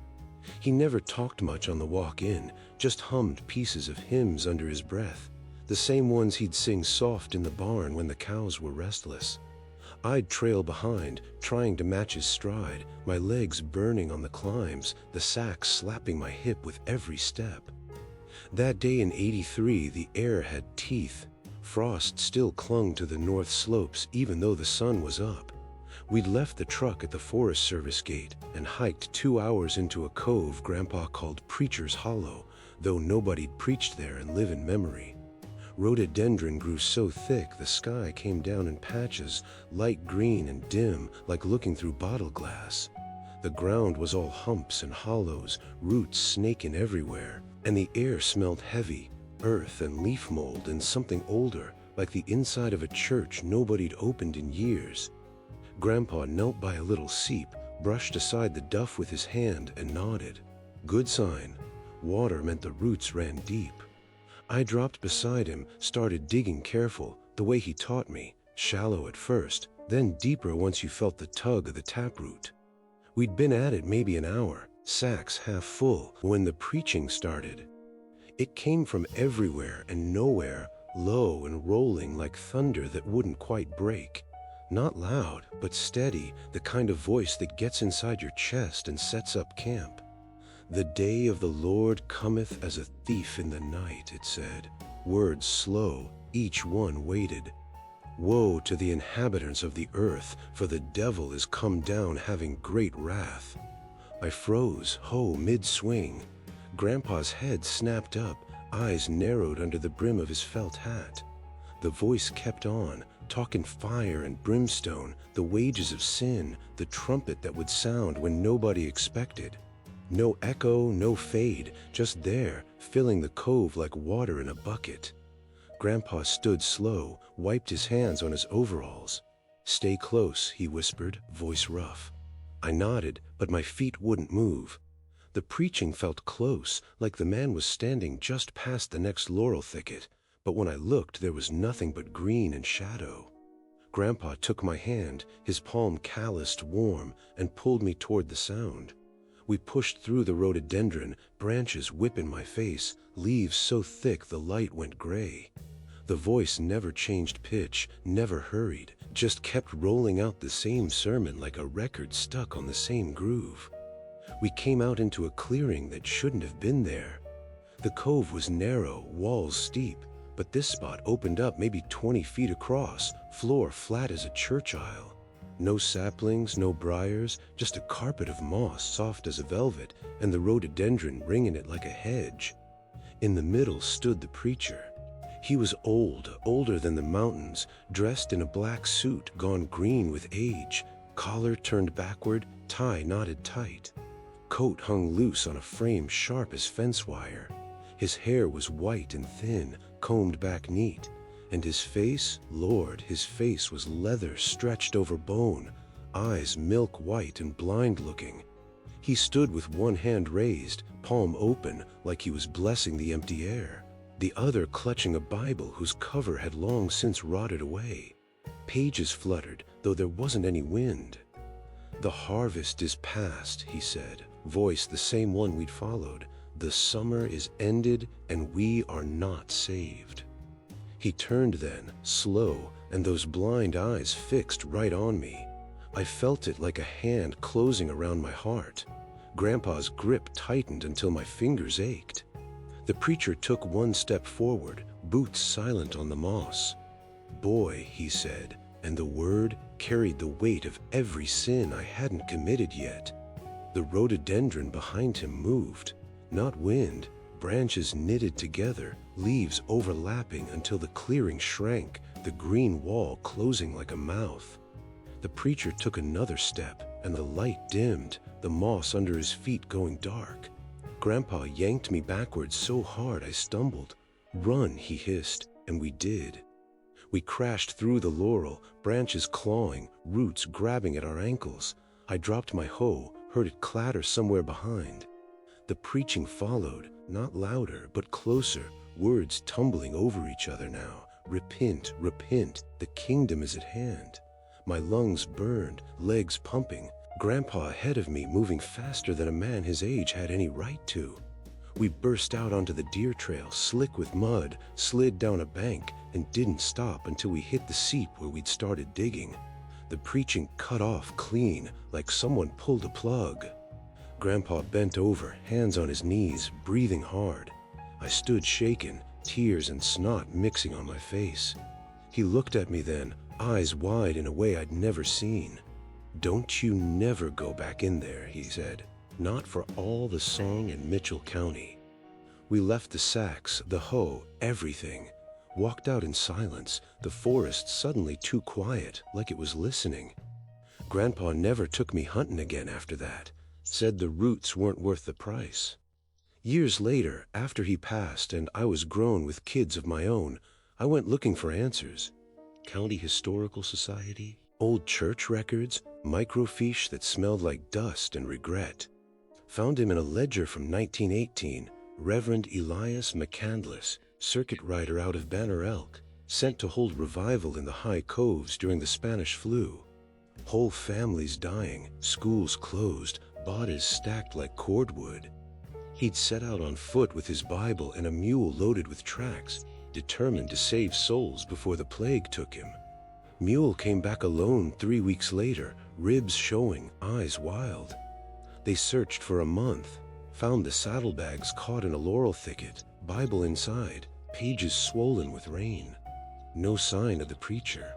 He never talked much on the walk in, just hummed pieces of hymns under his breath, the same ones he'd sing soft in the barn when the cows were restless. I'd trail behind, trying to match his stride, my legs burning on the climbs, the sack slapping my hip with every step. That day in '83, the air had teeth. Frost still clung to the north slopes even though the sun was up. We'd left the truck at the Forest Service gate and hiked 2 hours into a cove Grandpa called Preacher's Hollow, though nobody'd preached there in living memory. Rhododendron grew so thick the sky came down in patches, light green and dim, like looking through bottle glass. The ground was all humps and hollows, roots snaking everywhere, and the air smelled heavy, earth and leaf mold and something older, like the inside of a church nobody'd opened in years. Grandpa knelt by a little seep, brushed aside the duff with his hand and nodded. Good sign. Water meant the roots ran deep. I dropped beside him, started digging careful, the way he taught me, shallow at first, then deeper once you felt the tug of the taproot. We'd been at it maybe an hour, sacks half full, when the preaching started. It came from everywhere and nowhere, low and rolling like thunder that wouldn't quite break. Not loud, but steady, the kind of voice that gets inside your chest and sets up camp. The day of the Lord cometh as a thief in the night, it said. Words slow, each one weighted. "Woe to the inhabitants of the earth, for the devil is come down having great wrath." I froze, mid-swing. Grandpa's head snapped up, eyes narrowed under the brim of his felt hat. The voice kept on, talking fire and brimstone, the wages of sin, the trumpet that would sound when nobody expected. No echo, no fade, just there, filling the cove like water in a bucket. Grandpa stood slow, wiped his hands on his overalls. "Stay close," he whispered, voice rough. I nodded, but my feet wouldn't move. The preaching felt close, like the man was standing just past the next laurel thicket, but when I looked, there was nothing but green and shadow. Grandpa took my hand, his palm calloused, warm, and pulled me toward the sound. We pushed through the rhododendron, branches whip in my face, leaves so thick the light went gray. The voice never changed pitch, never hurried, just kept rolling out the same sermon like a record stuck on the same groove. We came out into a clearing that shouldn't have been there. The cove was narrow, walls steep, but this spot opened up maybe 20 feet across, floor flat as a church aisle. No saplings, no briars, just a carpet of moss soft as a velvet, and the rhododendron ringing it like a hedge. In the middle stood the preacher. He was old, older than the mountains, dressed in a black suit gone green with age, collar turned backward, tie knotted tight. Coat hung loose on a frame sharp as fence wire. His hair was white and thin, combed back neat, and his face, Lord, his face was leather stretched over bone, eyes milk white and blind-looking. He stood with one hand raised, palm open, like he was blessing the empty air, the other clutching a Bible whose cover had long since rotted away. Pages fluttered, though there wasn't any wind. "The harvest is past," he said, voice the same one we'd followed. "The summer is ended, and we are not saved." He turned then, slow, and those blind eyes fixed right on me. I felt it like a hand closing around my heart. Grandpa's grip tightened until my fingers ached. The preacher took one step forward, boots silent on the moss. "Boy," he said, and the word carried the weight of every sin I hadn't committed yet. The rhododendron behind him moved, not wind, branches knitted together, leaves overlapping until the clearing shrank, the green wall closing like a mouth. The preacher took another step, and the light dimmed, the moss under his feet going dark. Grandpa yanked me backwards so hard I stumbled. "Run," he hissed, and we did. We crashed through the laurel, branches clawing, roots grabbing at our ankles. I dropped my hoe, heard it clatter somewhere behind. The preaching followed, not louder, but closer, words tumbling over each other now. "Repent, repent, the kingdom is at hand." My lungs burned, legs pumping. Grandpa ahead of me moving faster than a man his age had any right to. We burst out onto the deer trail, slick with mud, slid down a bank, and didn't stop until we hit the seep where we'd started digging. The preaching cut off clean, like someone pulled a plug. Grandpa bent over, hands on his knees, breathing hard. I stood shaken, tears and snot mixing on my face. He looked at me then, eyes wide in a way I'd never seen. "Don't you never go back in there," he said. "Not for all the song in Mitchell County." We left the sacks, the hoe, everything. Walked out in silence, the forest suddenly too quiet, like it was listening. Grandpa never took me hunting again after that. Said the roots weren't worth the price. Years later, after he passed and I was grown with kids of my own, I went looking for answers. County Historical Society, old church records, microfiche that smelled like dust and regret. Found him in a ledger from 1918, Reverend Elias McCandless, circuit rider out of Banner Elk, sent to hold revival in the high coves during the Spanish flu. Whole families dying, schools closed, bodies stacked like cordwood. He'd set out on foot with his Bible and a mule loaded with tracts, determined to save souls before the plague took him. Mule came back alone 3 weeks later, ribs showing, eyes wild. They searched for a month, found the saddlebags caught in a laurel thicket, Bible inside, pages swollen with rain. No sign of the preacher.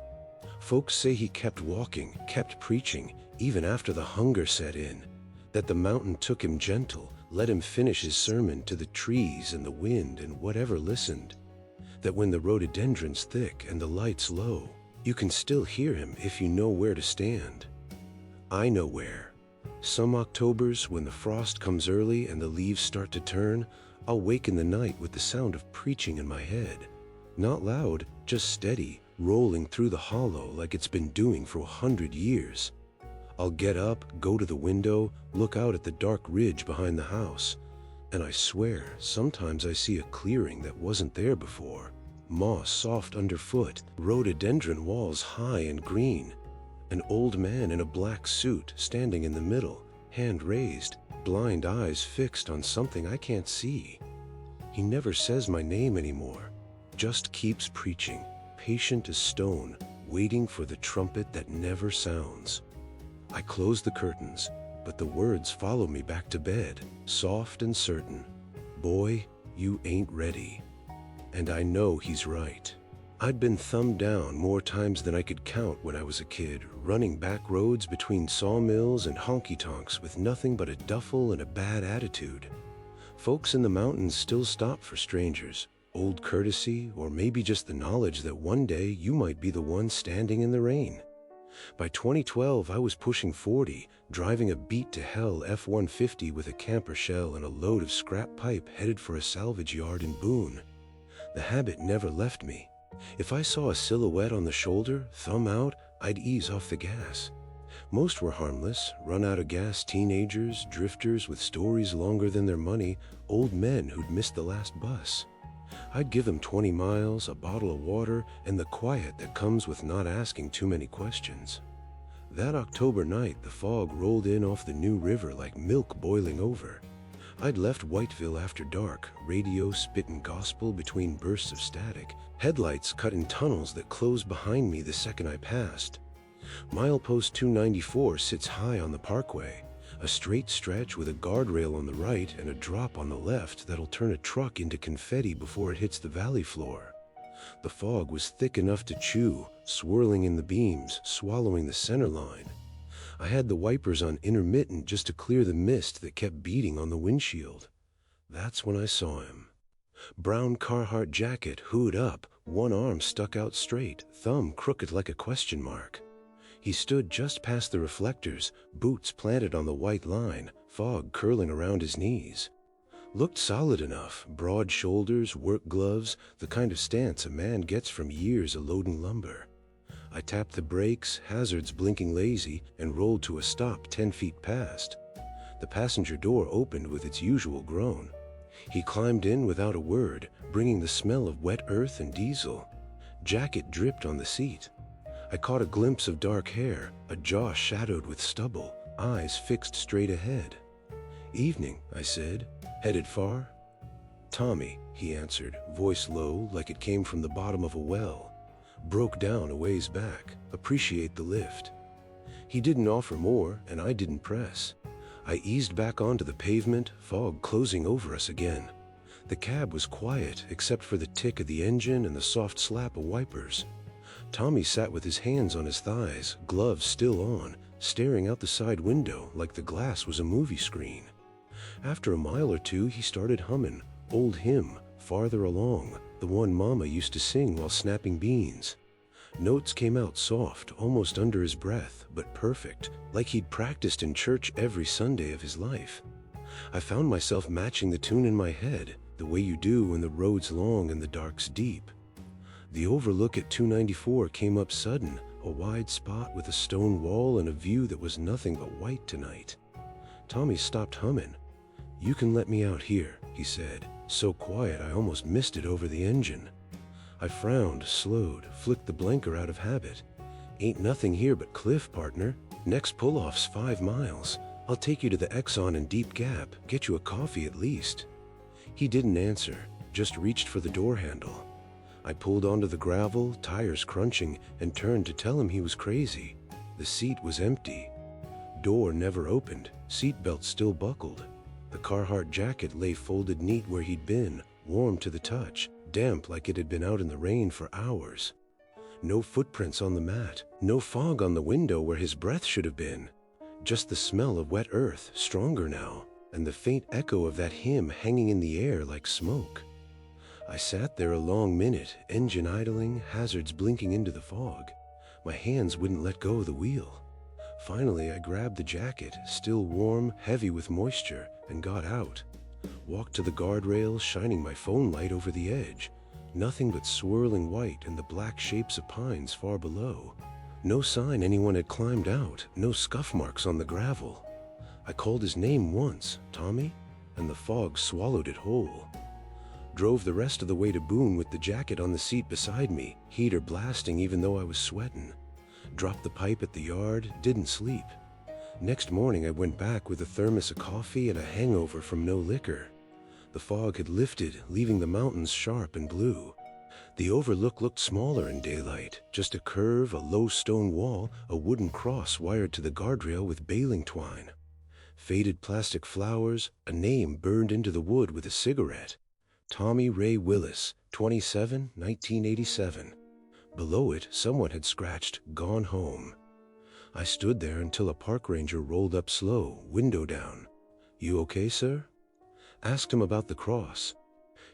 Folks say he kept walking, kept preaching, even after the hunger set in, that the mountain took him gentle, let him finish his sermon to the trees and the wind and whatever listened, that when the rhododendrons thick and the lights low, you can still hear him if you know where to stand. I know where. Some Octobers, when the frost comes early and the leaves start to turn, I'll wake in the night with the sound of preaching in my head. Not loud, just steady, rolling through the hollow like it's been doing for 100 years. I'll get up, go to the window, look out at the dark ridge behind the house, and I swear sometimes I see a clearing that wasn't there before. Moss soft underfoot, rhododendron walls high and green, an old man in a black suit standing in the middle, hand raised, blind eyes fixed on something I can't see. He never says my name anymore, just keeps preaching, patient as stone, waiting for the trumpet that never sounds. I close the curtains, but the words follow me back to bed, soft and certain. Boy, you ain't ready. And I know he's right. I'd been thumbed down more times than I could count when I was a kid, running back roads between sawmills and honky-tonks with nothing but a duffel and a bad attitude. Folks in the mountains still stop for strangers, old courtesy, or maybe just the knowledge that one day you might be the one standing in the rain. By 2012, I was pushing 40, driving a beat-to-hell F-150 with a camper shell and a load of scrap pipe headed for a salvage yard in Boone. The habit never left me. If I saw a silhouette on the shoulder, thumb out, I'd ease off the gas. Most were harmless, run-out-of-gas teenagers, drifters with stories longer than their money, old men who'd missed the last bus. I'd give them 20 miles, a bottle of water, and the quiet that comes with not asking too many questions. That October night, the fog rolled in off the New River like milk boiling over. I'd left Whiteville after dark, radio spitting gospel between bursts of static, headlights cut in tunnels that closed behind me the second I passed. Milepost 294 sits high on the parkway, a straight stretch with a guardrail on the right and a drop on the left that'll turn a truck into confetti before it hits the valley floor. The fog was thick enough to chew, swirling in the beams, swallowing the center line. I had the wipers on intermittent just to clear the mist that kept beating on the windshield. That's when I saw him. Brown Carhartt jacket, hood up, one arm stuck out straight, thumb crooked like a question mark. He stood just past the reflectors, boots planted on the white line, fog curling around his knees. Looked solid enough, broad shoulders, work gloves, the kind of stance a man gets from years of loading lumber. I tapped the brakes, hazards blinking lazy, and rolled to a stop 10 feet past. The passenger door opened with its usual groan. He climbed in without a word, bringing the smell of wet earth and diesel. Jacket dripped on the seat. I caught a glimpse of dark hair, a jaw shadowed with stubble, eyes fixed straight ahead. "Evening," I said. "Headed far?" "Tommy," he answered, voice low like it came from the bottom of a well. "Broke down a ways back. Appreciate the lift." He didn't offer more, and I didn't press. I eased back onto the pavement, fog closing over us again. The cab was quiet except for the tick of the engine and the soft slap of wipers. Tommy sat with his hands on his thighs, gloves still on, staring out the side window like the glass was a movie screen. After a mile or two, he started humming, old hymn, Farther Along, the one Mama used to sing while snapping beans. Notes came out soft, almost under his breath, but perfect, like he'd practiced in church every Sunday of his life. I found myself matching the tune in my head, the way you do when the road's long and the dark's deep. The overlook at 294 came up sudden, a wide spot with a stone wall and a view that was nothing but white tonight. Tommy stopped humming. "You can let me out here," he said, so quiet I almost missed it over the engine. I frowned, slowed, flicked the blinker out of habit. "Ain't nothing here but cliff, partner. Next pull-off's 5 miles. I'll take you to the Exxon in Deep Gap, get you a coffee at least." He didn't answer, just reached for the door handle. I pulled onto the gravel, tires crunching, and turned to tell him he was crazy. The seat was empty. Door never opened, seatbelt still buckled. The Carhartt jacket lay folded neat where he'd been, warm to the touch, damp like it had been out in the rain for hours. No footprints on the mat, no fog on the window where his breath should have been. Just the smell of wet earth, stronger now, and the faint echo of that hymn hanging in the air like smoke. I sat there a long minute, engine idling, hazards blinking into the fog. My hands wouldn't let go of the wheel. Finally, I grabbed the jacket, still warm, heavy with moisture, and got out. Walked to the guardrail, shining my phone light over the edge. Nothing but swirling white and the black shapes of pines far below. No sign anyone had climbed out, no scuff marks on the gravel. I called his name once, Tommy, and the fog swallowed it whole. Drove the rest of the way to Boone with the jacket on the seat beside me, heater blasting even though I was sweating. Dropped the pipe at the yard, didn't sleep. Next morning I went back with a thermos of coffee and a hangover from no liquor. The fog had lifted, leaving the mountains sharp and blue. The overlook looked smaller in daylight, just a curve, a low stone wall, a wooden cross wired to the guardrail with baling twine. Faded plastic flowers, a name burned into the wood with a cigarette. Tommy Ray Willis, 27, 1987. Below it, someone had scratched, "Gone home." I stood there until a park ranger rolled up slow, window down. "You okay, sir?" Asked him about the cross.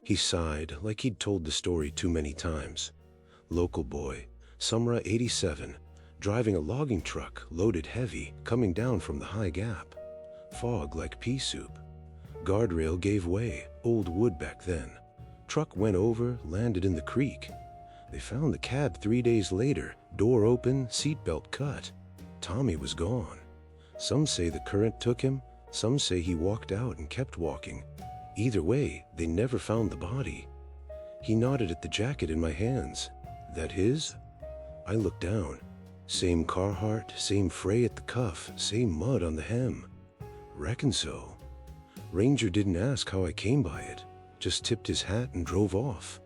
He sighed, like he'd told the story too many times. Local boy, Sumra 87, driving a logging truck, loaded heavy, coming down from the high gap. Fog like pea soup. Guardrail gave way, old wood back then. Truck went over, landed in the creek. They found the cab 3 days later, door open, seatbelt cut. Tommy was gone. Some say the current took him, some say he walked out and kept walking. Either way, they never found the body. He nodded at the jacket in my hands. "That his?" I looked down. Same Carhartt, same fray at the cuff, same mud on the hem. Reckon so. Ranger didn't ask how I came by it, just tipped his hat and drove off.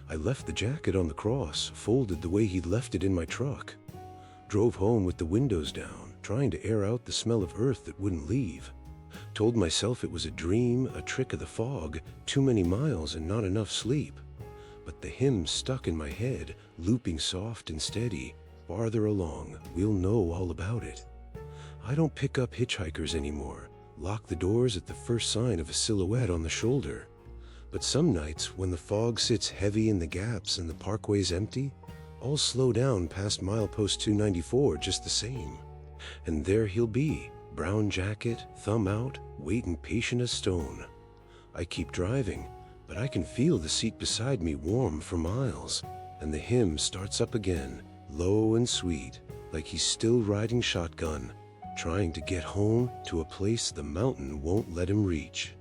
I left the jacket on the cross, folded the way he'd left it in my truck. Drove home with the windows down, trying to air out the smell of earth that wouldn't leave. Told myself it was a dream, a trick of the fog, too many miles and not enough sleep. But the hymn stuck in my head, looping soft and steady. Farther along, we'll know all about it. I don't pick up hitchhikers anymore, lock the doors at the first sign of a silhouette on the shoulder. But some nights, when the fog sits heavy in the gaps and the parkway's empty, I'll slow down past milepost 294 just the same. And there he'll be, brown jacket, thumb out, waiting patient as stone. I keep driving, but I can feel the seat beside me warm for miles, and the hymn starts up again, low and sweet, like he's still riding shotgun, trying to get home to a place the mountain won't let him reach.